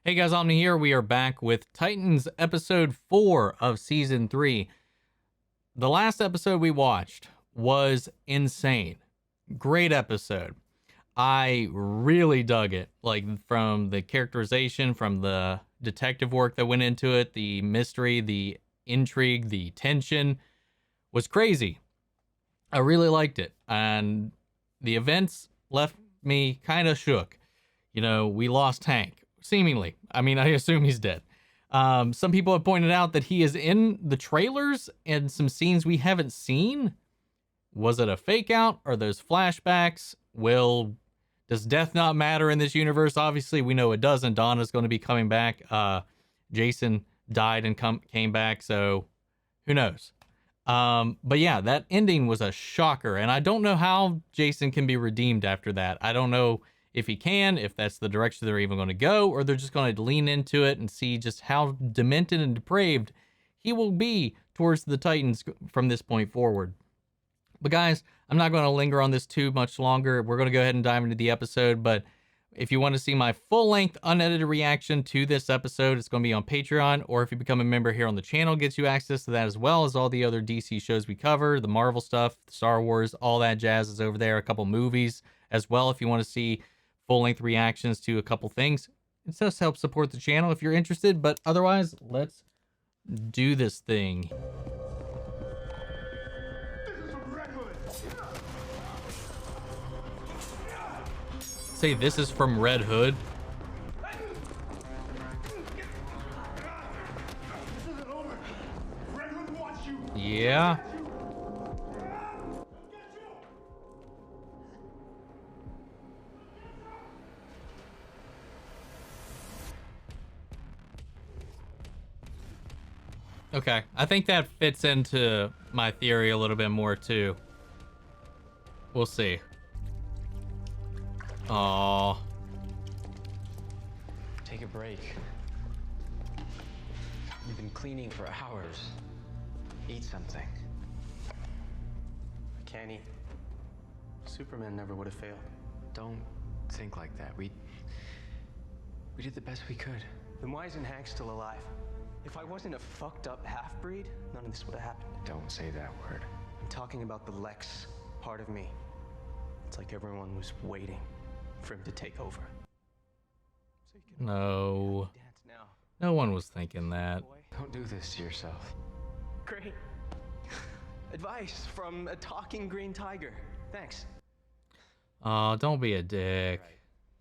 Hey guys, Omni here. We are back with Titans episode 4 of season 3. The last episode we watched was insane. Great episode. I really dug it. Like, from the characterization, from the detective work that went into it, the mystery, the intrigue, the tension was crazy. I really liked it. And the events left me kind of shook. You know, we lost Hank. Seemingly. I mean, I assume he's dead. Some people have pointed out that he is in the trailers and some scenes we haven't seen. Was it a fake out? Are those flashbacks? Does death not matter in this universe? Obviously, we know it doesn't. Donna's going to be coming back. Jason died and came back, so who knows? But yeah, that ending was a shocker, and I don't know how Jason can be redeemed after that. I don't know if he can, if that's the direction they're even going to go, or they're just going to lean into it and see just how demented and depraved he will be towards the Titans from this point forward. But guys, I'm not going to linger on this too much longer. We're going to go ahead and dive into the episode, but if you want to see my full-length, unedited reaction to this episode, it's going to be on Patreon, or if you become a member here on the channel, gets you access to that as well as all the other DC shows we cover, the Marvel stuff, Star Wars, all that jazz is over there, a couple movies as well if you want to see full-length reactions to a couple things. It does help support the channel if you're interested, but otherwise, let's do this thing. Say this is from Red Hood. Yeah. Okay, I think that fits into my theory a little bit more too. We'll see. Aww. Take a break. You've been cleaning for hours. Eat something. I can't eat. Superman never would have failed. Don't think like that. We did the best we could. Then why isn't Hank still alive? If I wasn't a fucked up half-breed, none of this would have happened. Don't say that word. I'm talking about the Lex part of me. It's like everyone was waiting for him to take over. So No. dance now. No one was thinking that. Don't do this to yourself. Great. Advice from a talking green tiger. Thanks. Oh, don't be a dick.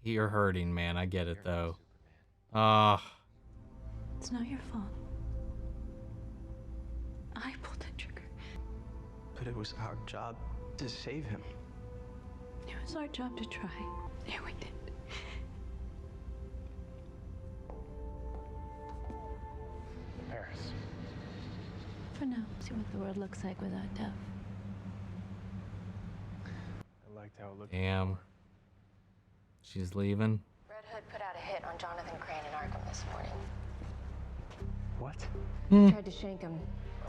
You're hurting, man. I get it, though. It's not your fault. I pulled the trigger. But it was our job to save him. It was our job to try. And we did. Paris. For now, see what the world looks like without Dev. I liked how it looked. Damn. She's leaving. Red Hood put out a hit on Jonathan Crane in Arkham this morning. What? Tried to shank him.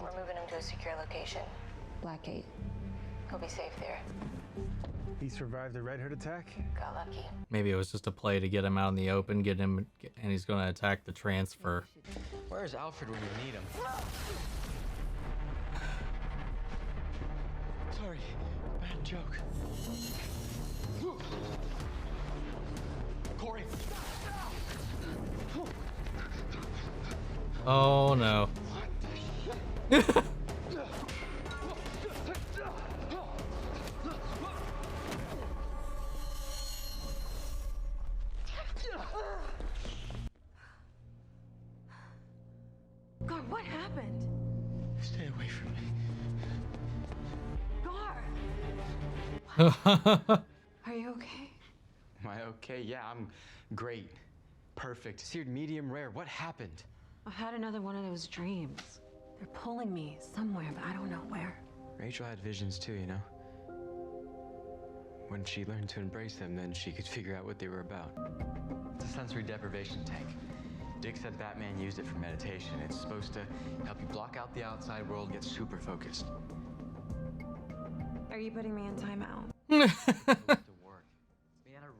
We're moving him to a secure location. Blackgate. He'll be safe there. He survived the Red Hood attack? Got lucky. Maybe it was just a play to get him out in the open, and he's going to attack the transfer. Where's Alfred when you need him? Sorry, bad joke. Corey. Oh, no. God, what happened? Stay away from me. Gar! Are you okay? Am I okay? Yeah, I'm great. Perfect. Seared medium rare. What happened? I've had another one of those dreams. They're pulling me somewhere, but I don't know where. Rachel had visions too, you know? When she learned to embrace them, then she could figure out what they were about. It's a sensory deprivation tank. Dick said Batman used it for meditation. It's supposed to help you block out the outside world, get super focused. Are you putting me in timeout? Supposed to work. We had a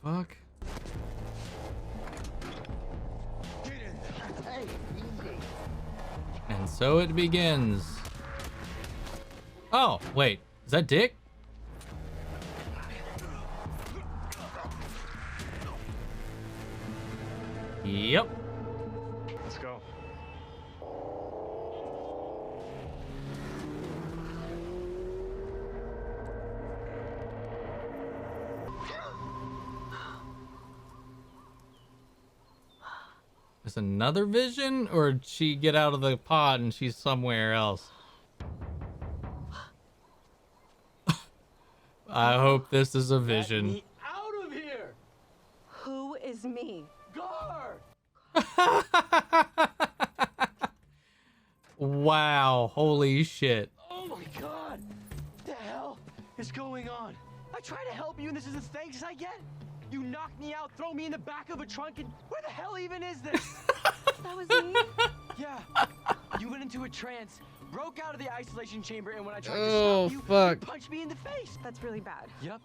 fuck? And so it begins. Oh, wait. Is that Dick? Yep. Let's go. Is another vision, or did she get out of the pod and she's somewhere else? I hope this is a vision. Get me out of here! Who is me? Guard! Wow, holy shit. Oh my god! What the hell is going on? I try to help you and this is the thanks I get? You knocked me out, throw me in the back of a trunk, and where the hell even is this? That was me? Yeah. You went into a trance, broke out of the isolation chamber, and when I tried to Oh, stop you, fuck. you punched me in the face. That's really bad. Yep.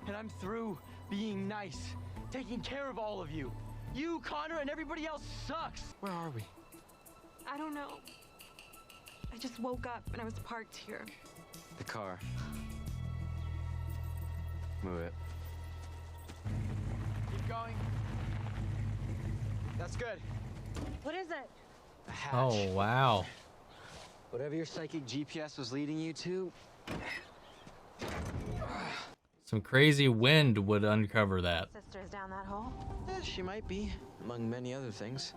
And I'm through being nice, taking care of all of you. You, Connor, and everybody else sucks. Where are we? I don't know. I just woke up and I was parked here. The car. Move it. Keep going. That's good. What is it? A hatch. Oh, wow. Whatever your psychic GPS was leading you to. Some crazy wind would uncover that. Sister's down that hole. She might be, among many other things.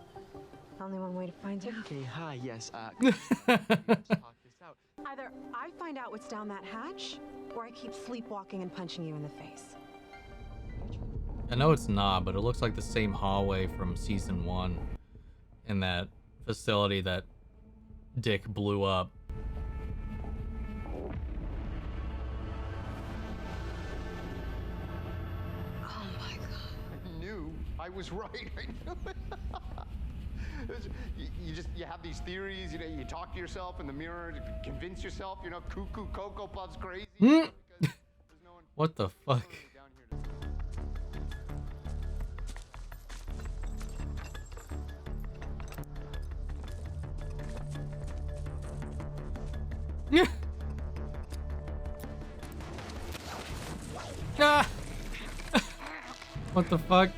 Only one way to find out. Okay, hi, yes, let's talk this out. Either I find out what's down that hatch, or I keep sleepwalking and punching you in the face. I know it's not, but it looks like the same hallway from season 1 in that facility that Dick blew up. Oh my god. I knew I was right. I knew it. You have these theories, you talk to yourself in the mirror to convince yourself, cuckoo Cocoa Puff's crazy. Because there's no one What the fuck? down here to... Ah! What the fuck?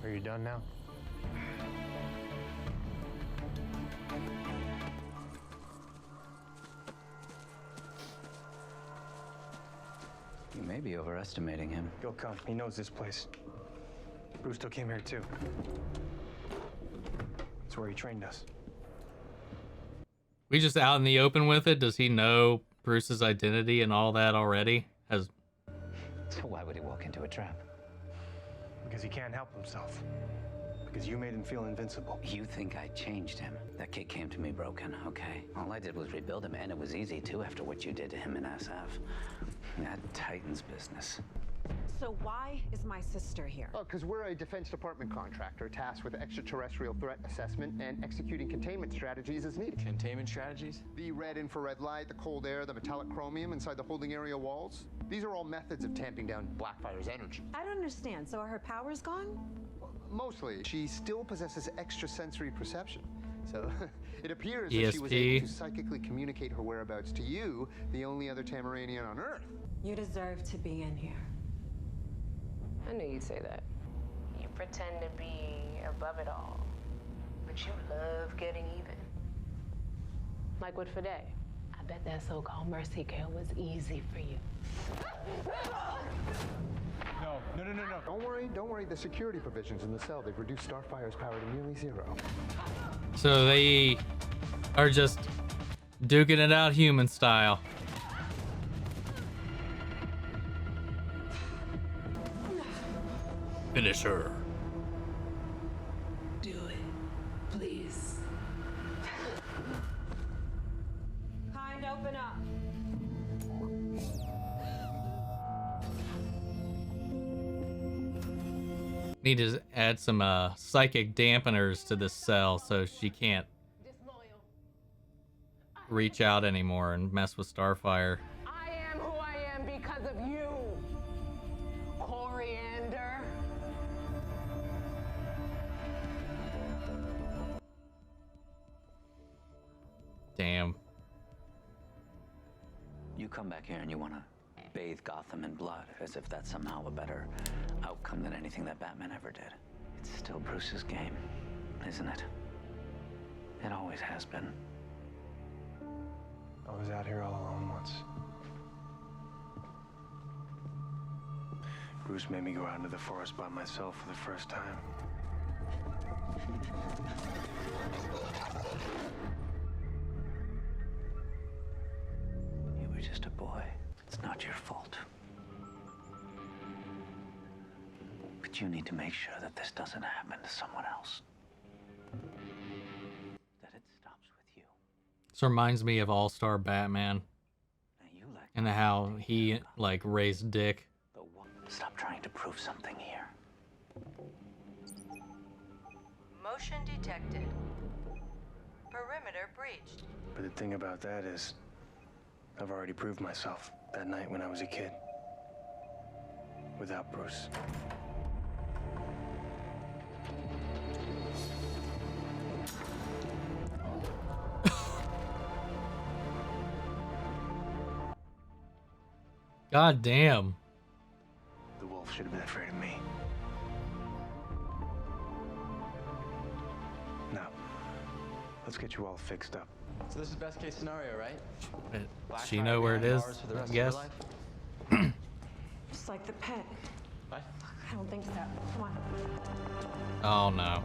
Are you done now? You may be overestimating him. He'll come. He knows this place. Brewster came here too. That's where he trained us. We just out in the open with it? Does he know Bruce's identity and all that already? So why would he walk into a trap? Because he can't help himself. Because you made him feel invincible. You think I changed him? That kid came to me broken, okay? All I did was rebuild him, and it was easy, too, after what you did to him in SF. That Titans business. So why is my sister here? Oh, because we're a Defense Department contractor tasked with extraterrestrial threat assessment and executing containment strategies as needed. Containment strategies? The red infrared light, the cold air, the metallic chromium inside the holding area walls. These are all methods of tamping down Blackfire's energy. I don't understand. So are her powers gone? Mostly, she still possesses extrasensory perception. So it appears that she was ESP. able to psychically communicate her whereabouts to you, the only other Tamaranian on Earth. You deserve to be in here. I knew you'd say that. You pretend to be above it all, but you love getting even. Like with Fide. I bet that so-called mercy kill was easy for you. No. Don't worry. The security provisions in the cell, they've reduced Starfire's power to nearly zero. So they are just duking it out human style. Finish her. Do it, please. Kind, open up. Need to add some psychic dampeners to this cell so she can't reach out anymore and mess with Starfire. I am who I am because of you. Damn. You come back here and you want to bathe Gotham in blood, as if that's somehow a better outcome than anything that Batman ever did. It's still Bruce's game, isn't it? It always has been. I was out here all alone once. Bruce made me go out into the forest by myself for the first time. You were just a boy. It's not your fault. But you need to make sure that this doesn't happen to someone else. That it stops with you. This reminds me of All-Star Batman Now you let and how he like raised Dick. the one. Stop trying to prove something here. Motion detected. Perimeter breached. But the thing about that is, I've already proved myself that night when I was a kid. Without Bruce. God damn. The wolf should have been afraid of me. Now, let's get you all fixed up. So this is best case scenario, right? Does she know where it is? Bars for the rest I guess. of her life? Just like the pet. What? I don't think so. Come on. Oh no.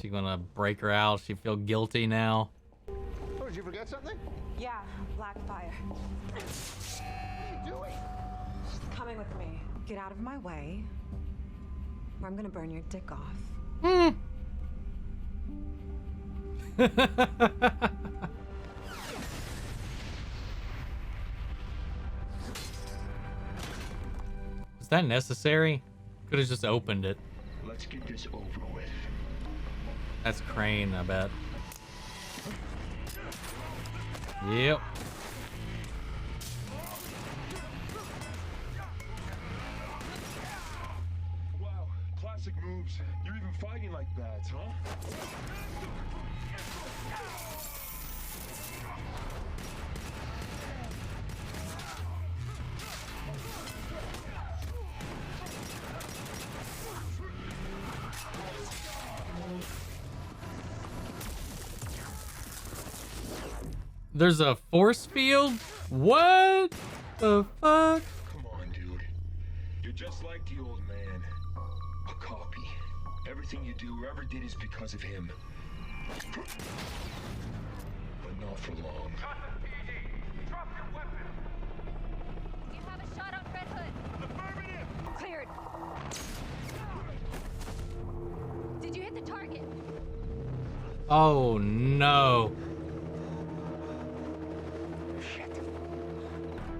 She gonna break her out? She feel guilty now? Oh, did you forget something? Yeah, Blackfire. What are you doing? She's coming with me. Get out of my way, or I'm gonna burn your dick off. Was that necessary? Could have just opened it. Let's get this over with. That's Crane, I bet. Yep. Wow, classic moves. You're even fighting like that, huh? There's a force field? What the fuck? Come on, dude. You're just like the old man. A copy. Everything you do or ever did is because of him. But not for long. Drop your weapon. You have a shot on Red Hood. Affirmative! Cleared. Did you hit the target? Oh no.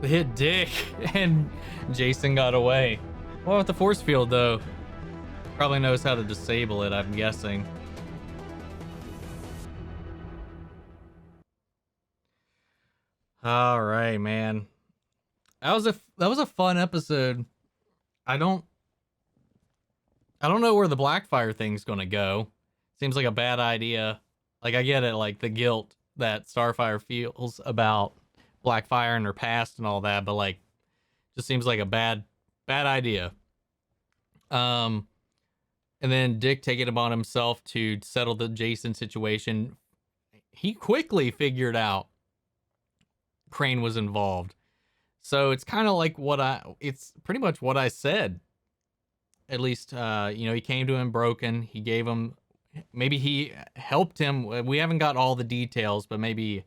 They hit Dick and Jason got away. What with the force field though? Probably knows how to disable it, I'm guessing. All right, man. That was a fun episode. I don't know where the Blackfire thing's gonna go. Seems like a bad idea. Like I get it, like the guilt that Starfire feels about Blackfire and her past and all that, but like just seems like a bad idea. And then Dick taking it upon himself to settle the Jason situation. He quickly figured out Crane was involved. So it's kind of like it's pretty much what I said. At least, he came to him broken. He gave him, maybe he helped him. We haven't got all the details, but maybe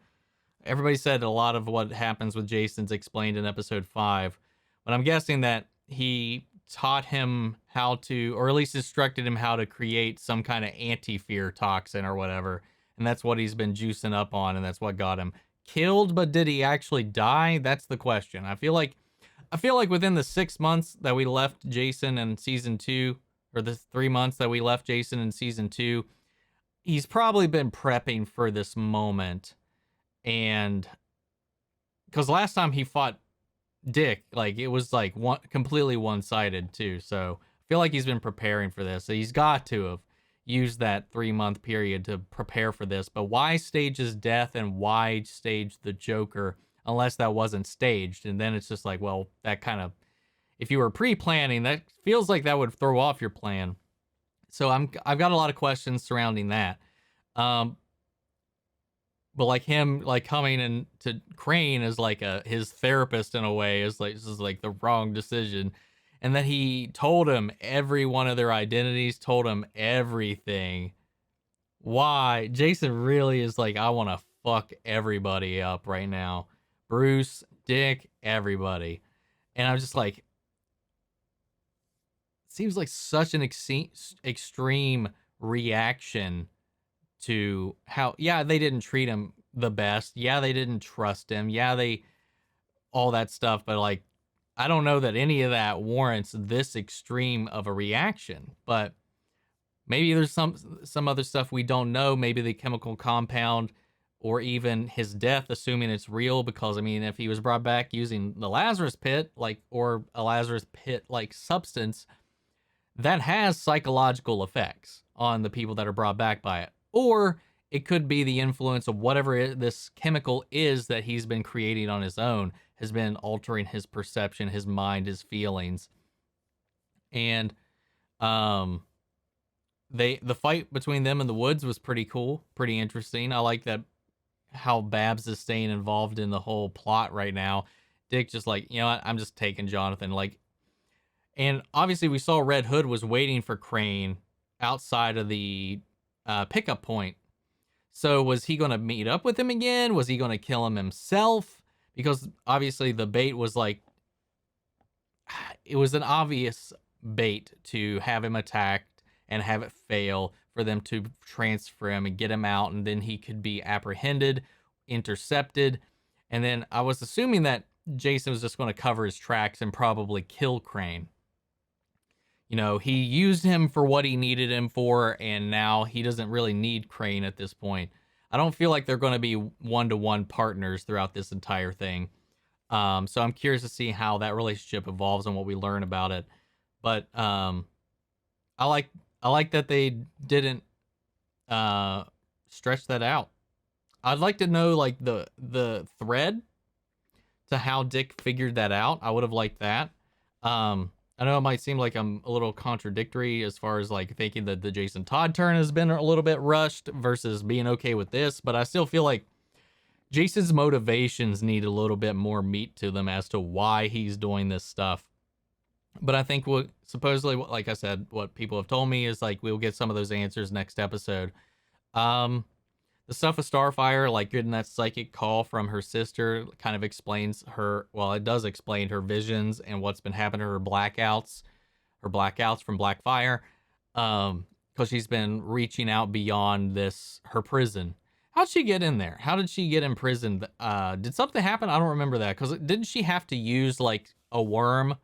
everybody said a lot of what happens with Jason's explained in episode 5. But I'm guessing that he taught him how to, or at least instructed him how to create some kind of anti-fear toxin or whatever. And that's what he's been juicing up on, and that's what got him killed. But did he actually die? That's the question. I feel like within the 6 months that we left Jason in season 2, or the 3 months that we left Jason in season 2, he's probably been prepping for this moment. And because last time he fought Dick, like it was like completely one-sided too. So I feel like he's been preparing for this. So he's got to have, use that 3-month period to prepare for this. But why stage his death and why stage the Joker unless that wasn't staged? And then it's just like, well, that kind of, if you were pre-planning, that feels like that would throw off your plan. So I've got a lot of questions surrounding that. But like him, like coming in to Crane as like his therapist in a way is like, this is like the wrong decision. And then he told him every one of their identities, told him everything. Why? Jason really is like, I want to fuck everybody up right now. Bruce, Dick, everybody. And I'm just like, seems like such an extreme reaction to how, yeah, they didn't treat him the best. Yeah, they didn't trust him. Yeah, all that stuff. But like, I don't know that any of that warrants this extreme of a reaction. But maybe there's some other stuff we don't know. Maybe the chemical compound or even his death, assuming it's real. Because, I mean, if he was brought back using the Lazarus pit, like, or a Lazarus pit-like substance, that has psychological effects on the people that are brought back by it. Or it could be the influence of whatever this chemical is that he's been creating on his own has been altering his perception, his mind, his feelings. And the fight between them in the woods was pretty cool, pretty interesting. I like that how Babs is staying involved in the whole plot right now. Dick just like, you know what, I'm just taking Jonathan. Like, and obviously we saw Red Hood was waiting for Crane outside of the pickup point. So was he going to meet up with him again? Was he going to kill him himself? Because obviously the bait was like, it was an obvious bait to have him attacked and have it fail for them to transfer him and get him out. And then he could be apprehended, intercepted. And then I was assuming that Jason was just going to cover his tracks and probably kill Crane. You know, he used him for what he needed him for, and now he doesn't really need Crane at this point. I don't feel like they're going to be one-to-one partners throughout this entire thing. So I'm curious to see how that relationship evolves and what we learn about it. But I like that they didn't stretch that out. I'd like to know like the thread to how Dick figured that out. I would have liked that. I know it might seem like I'm a little contradictory as far as like thinking that the Jason Todd turn has been a little bit rushed versus being okay with this, but I still feel like Jason's motivations need a little bit more meat to them as to why he's doing this stuff. But I think what supposedly, like I said, what people have told me is like we'll get some of those answers next episode. The stuff with Starfire, like getting that psychic call from her sister, kind of explains her, well, it does explain her visions and what's been happening to her blackouts from Blackfire, because she's been reaching out beyond her prison. How'd she get in there? How did she get imprisoned? Did something happen? I don't remember that, because didn't she have to use like a worm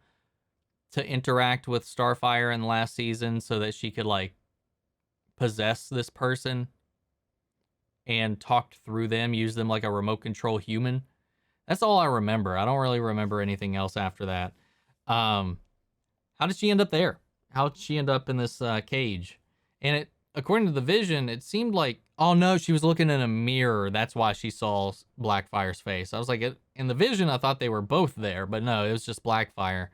to interact with Starfire in the last season so that she could like possess this person and talked through them, use them like a remote control human? That's all I remember. I don't really remember anything else after that. How did she end up there? How did she end up in this cage? And it, according to the vision, it seemed like, oh no, she was looking in a mirror. That's why she saw Blackfire's face. I was like, in the vision, I thought they were both there, but no, it was just Blackfire.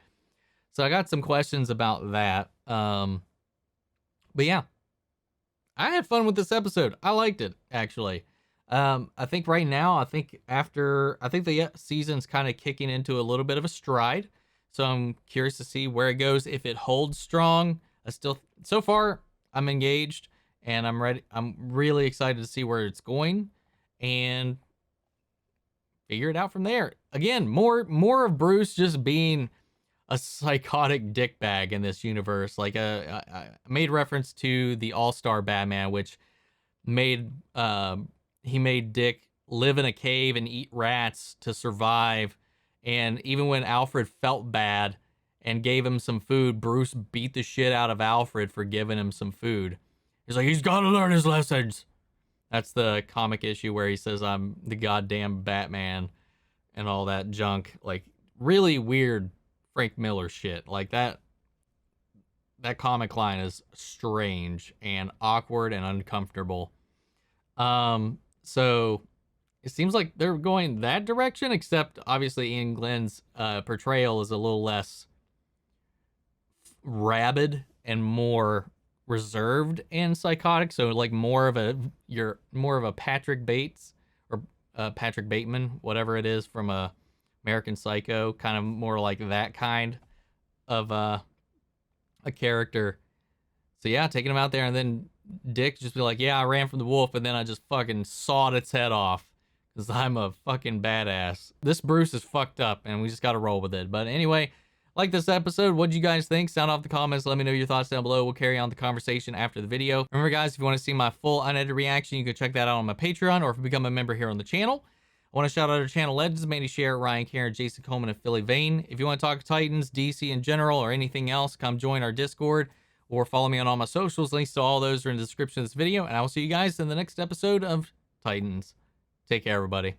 So I got some questions about that. But yeah, I had fun with this episode. I liked it, actually. I think right now, the season's kind of kicking into a little bit of a stride. So I'm curious to see where it goes. If it holds strong, so far, I'm engaged and I'm ready. I'm really excited to see where it's going and figure it out from there. Again, more of Bruce just being a psychotic dickbag in this universe. Like I made reference to the All-Star Batman, which he made Dick live in a cave and eat rats to survive. And even when Alfred felt bad and gave him some food, Bruce beat the shit out of Alfred for giving him some food. He's like, he's got to learn his lessons. That's the comic issue where he says, I'm the goddamn Batman and all that junk. Like, really weird Frank Miller shit. Like, that that comic line is strange and awkward and uncomfortable. So it seems like they're going that direction, except obviously Ian Glenn's portrayal is a little less rabid and more reserved and psychotic. So like more of a Patrick Bates or Patrick Bateman, whatever it is from American Psycho, kind of more like that kind of a character. So yeah, taking him out there, and then Dick just be like, yeah, I ran from the wolf, and then I just fucking sawed its head off because I'm a fucking badass. This Bruce is fucked up, and we just got to roll with it. But anyway, like this episode, what'd you guys think? Sound off the comments. Let me know your thoughts down below. We'll carry on the conversation after the video. Remember, guys, if you want to see my full unedited reaction, you can check that out on my Patreon, or if you become a member here on the channel. I want to shout out our channel legends, Mandy Share, Ryan Karen, Jason Coleman, and Philly Vane. If you want to talk Titans, DC in general, or anything else, come join our Discord or follow me on all my socials. Links to all those are in the description of this video, and I will see you guys in the next episode of Titans. Take care, everybody.